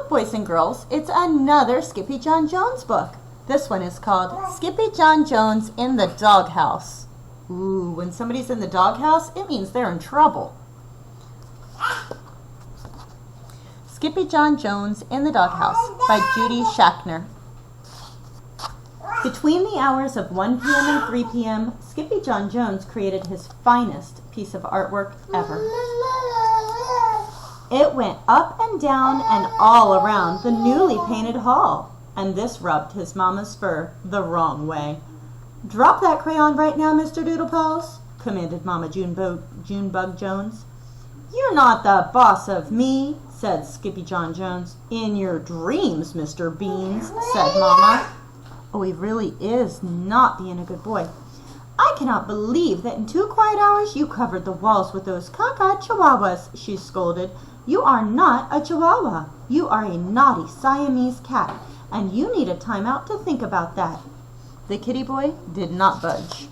Look, boys and girls, it's another Skippyjon Jones book. This one is called Skippyjon Jones in the Doghouse. Ooh, when somebody's in the doghouse, it means they're in trouble. Skippyjon Jones in the Doghouse by Judy Schachner. Between the hours of 1 p.m. and 3 p.m., Skippyjon Jones created his finest piece of artwork ever. It went up and down and all around the newly painted hall, and this rubbed his mama's fur the wrong way. "Drop that crayon right now, Mr. Doodlepaws," commanded Mama Junebug Jones. "You're not the boss of me," said Skippyjon Jones. "In your dreams, Mr. Beans," said Mama. Oh, he really is not being a good boy. "I cannot believe that in 2 quiet hours you covered the walls with those caca chihuahuas," she scolded. "You are not a chihuahua. You are a naughty Siamese cat, and you need a timeout to think about that." The kitty boy did not budge.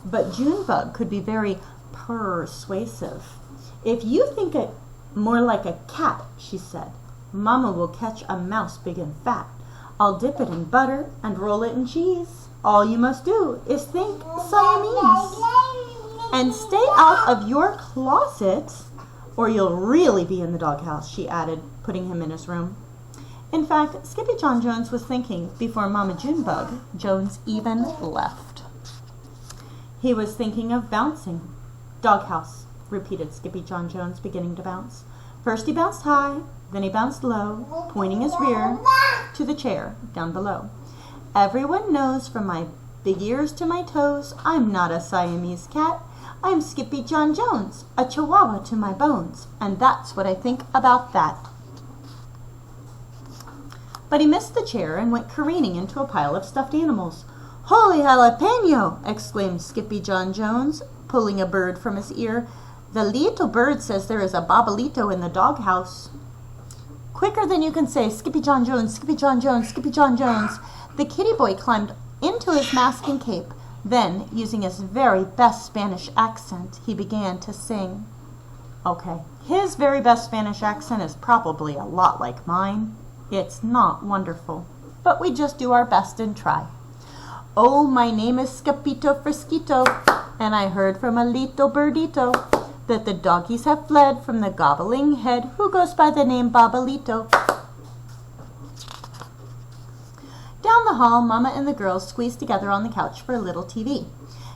But Junebug could be very persuasive. "If you think it more like a cat," she said, "Mama will catch a mouse big and fat. I'll dip it in butter and roll it in cheese. All you must do is think Siamese. And stay out of your closet, or you'll really be in the doghouse," she added, putting him in his room. In fact, Skippyjon Jones was thinking before Mama Junebug Jones even left. He was thinking of bouncing. "Doghouse," repeated Skippyjon Jones, beginning to bounce. First he bounced high, then he bounced low, pointing his rear to the chair down below. "Everyone knows from my big ears to my toes, I'm not a Siamese cat. I'm Skippyjon Jones, a chihuahua to my bones, and that's what I think about that." But he missed the chair and went careening into a pile of stuffed animals. "Holy jalapeno!" exclaimed Skippyjon Jones, pulling a bird from his ear. "The little bird says there is a babalito in the doghouse." Quicker than you can say, "Skippyjon Jones, Skippyjon Jones, Skippyjon Jones," the kitty boy climbed into his mask and cape. Then, using his very best Spanish accent, he began to sing. Okay, his very best Spanish accent is probably a lot like mine. It's not wonderful, but we just do our best and try. "Oh, my name is Scapito Frisquito, and I heard from a little birdito that the doggies have fled from the gobbling head who goes by the name Babalito." Down the hall, Mama and the girls squeezed together on the couch for a little TV.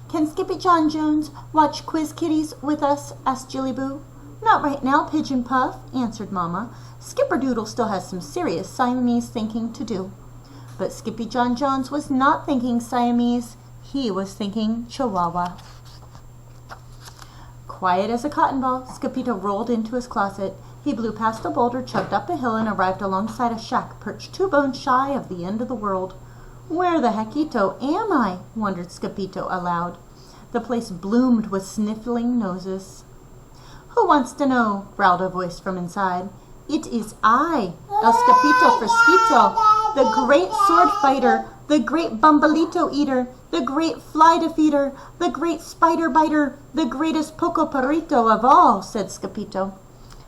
"Can Skippyjon Jones watch Quiz Kitties with us?" asked Jilly Boo. "Not right now, Pigeon Puff," answered Mama. "Skipperdoodle still has some serious Siamese thinking to do." But Skippyjon Jones was not thinking Siamese. He was thinking Chihuahua. Quiet as a cotton ball, Skippito rolled into his closet. He blew past a boulder, chugged up a hill, and arrived alongside a shack perched 2 bones shy of the end of the world. "Where the heckito am I?" wondered Skippito aloud. The place bloomed with sniffling noses. "Who wants to know?" growled a voice from inside. "It is I, El Skippito Frisquito, the great sword fighter, the great bumbalito eater, the great fly defeater, the great spider biter, the greatest pocoparito of all," said Skippito.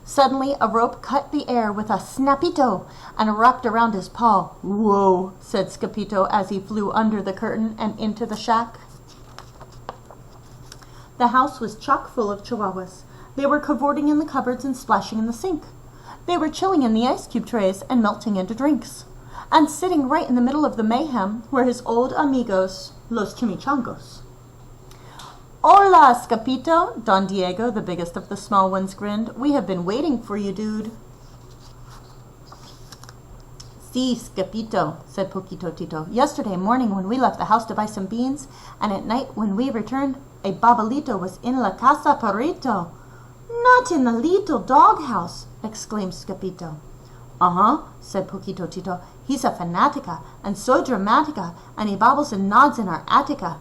Suddenly a rope cut the air with a snappito and wrapped around his paw. "Whoa," said Skippito as he flew under the curtain and into the shack. The house was chock full of chihuahuas. They were cavorting in the cupboards and splashing in the sink. They were chilling in the ice cube trays and melting into drinks. And sitting right in the middle of the mayhem were his old amigos, los chimichangos. "Hola, Skippito," Don Diego, the biggest of the small ones, grinned. "We have been waiting for you, dude." "Si, Skippito," said Poquito Tito. "Yesterday morning when we left the house to buy some beans, and at night when we returned, a babalito was in la casa perrito." "Not in the little doghouse," exclaimed Skippito. "Uh-huh," said Poquito Tito. "He's a fanatica, and so dramatica, and he bobbles and nods in our attica."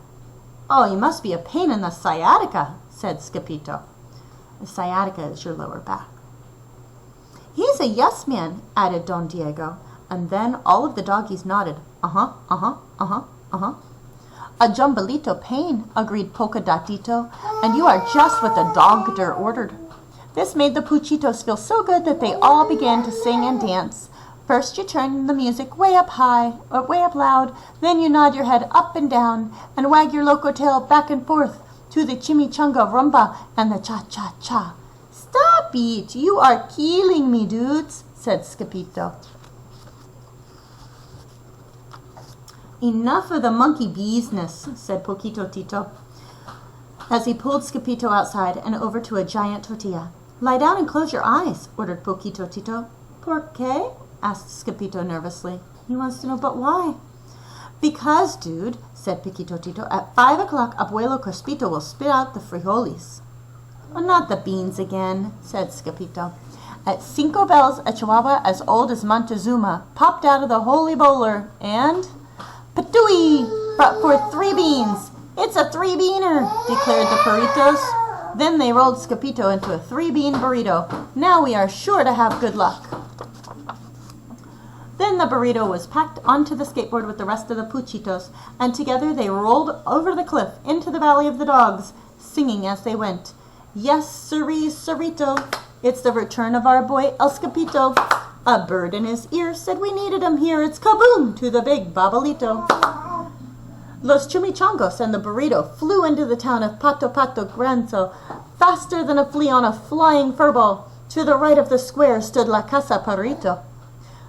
"Oh, he must be a pain in the sciatica," said Skippito. The sciatica is your lower back. "He's a yes man," added Don Diego, and then all of the doggies nodded. "Uh-huh, uh-huh, uh-huh, uh-huh." "A jumbalito pain," agreed Polka Dotito, "and you are just what the doctor ordered." This made the Puchitos feel so good that they all began to sing and dance. First you turn the music way up high, or way up loud, then you nod your head up and down, and wag your loco tail back and forth to the chimichanga rumba and the cha-cha-cha. Stop it! You are killing me, dudes, said Skippyjo. Enough of the monkey business, said Poquito Tito, as he pulled Skippyjo outside and over to a giant tortilla. Lie down and close your eyes, ordered Poquito Tito. ¿Por qué? Asked Skippyjo nervously. He wants to know, but why? Because, dude, said Poquito Tito, at 5 o'clock Abuelo Crespito will spit out the frijoles. Oh, not the beans again, said Skippyjo. At 5 bells, a chihuahua as old as Montezuma popped out of the holy bowler and... Patooey! Brought forth 3 beans. It's a 3-beaner, declared the burritos. Then they rolled Skippyjo into a 3-bean burrito. Now we are sure to have good luck. Then the burrito was packed onto the skateboard with the rest of the Puchitos, and together they rolled over the cliff into the Valley of the Dogs, singing as they went. Yes, sirree, sirrito, it's the return of our boy El Skippyjo. A bird in his ear said we needed him here. It's kaboom to the big babalito. Los chimichangos and the burrito flew into the town of Pato Pato Granzo, faster than a flea on a flying furball. To the right of the square stood La Casa Parrito.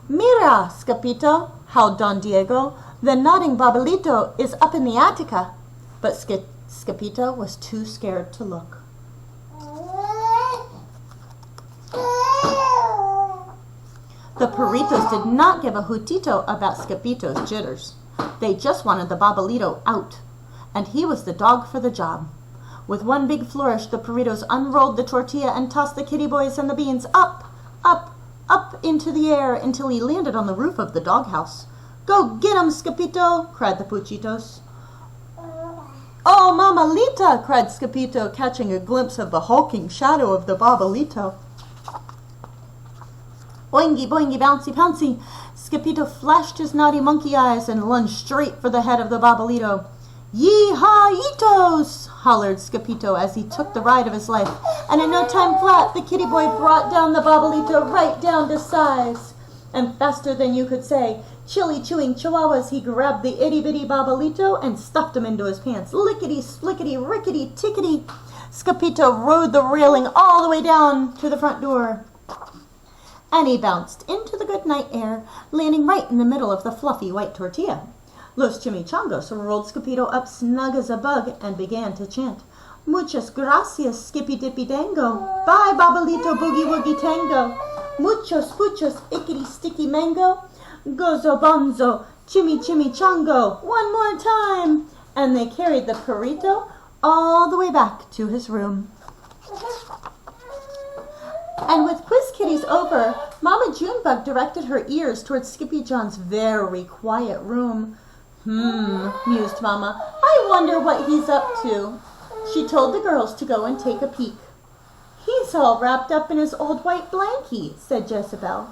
Mira, Skippyjo, howled Don Diego, the nodding babalito is up in the Attica. But Skippyjo was too scared to look. The Parritos did not give a hootito about Skippyjo's jitters. They just wanted the babalito out, and he was the dog for the job. With one big flourish, the Parritos unrolled the tortilla and tossed the kitty boys and the beans up, up, up into the air until he landed on the roof of the doghouse. Go get him, Skippyjo, cried the Puchitos. Oh, Mamalita, cried Skippyjo, catching a glimpse of the hulking shadow of the babalito. Boingy, boingy, bouncy, pouncy. Skippyjo flashed his naughty monkey eyes and lunged straight for the head of the babalito. Yee-haw-yitos! Hollered Skippyjo as he took the ride of his life, and in no time flat the kitty boy brought down the babalito right down to size. And faster than you could say, chili-chewing chihuahuas, he grabbed the itty-bitty babalito and stuffed him into his pants. Lickety-splickety, rickety-tickety. Skippyjo rode the railing all the way down to the front door. And he bounced into the good night air, landing right in the middle of the fluffy white tortilla. Los chimichangos rolled Skippyjo up snug as a bug and began to chant, Muchas gracias, Skippy-Dippy-Dango. Bye, babalito, boogie-woogie tango. Muchos, puchos, ickety-sticky mango. Gozo bonzo, chimichango. One more time. And they carried the Parrito all the way back to his room. And with quiz kitties over, Mama Junebug directed her ears towards Skippyjon's very quiet room. Mused Mama, I wonder what he's up to. She told the girls to go and take a peek. He's all wrapped up in his old white blankie, said Jezebel.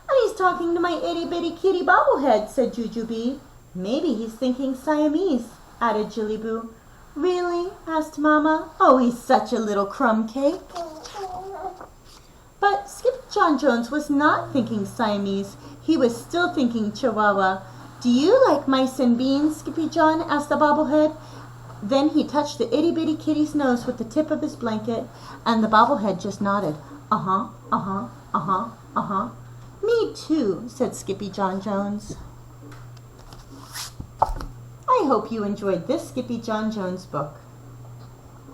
And he's talking to my itty-bitty kitty bobblehead, said Jujubee. Maybe he's thinking Siamese, added Jillyboo. Really? Asked Mama. Oh, he's such a little crumb cake. But Skippyjon Jones was not thinking Siamese. He was still thinking Chihuahua. Do you like mice and beans, Skippyjon? Asked the bobblehead. Then he touched the itty-bitty kitty's nose with the tip of his blanket, and the bobblehead just nodded. Uh-huh, uh-huh, uh-huh, uh-huh. Me too, said Skippyjon Jones. I hope you enjoyed this Skippyjon Jones book.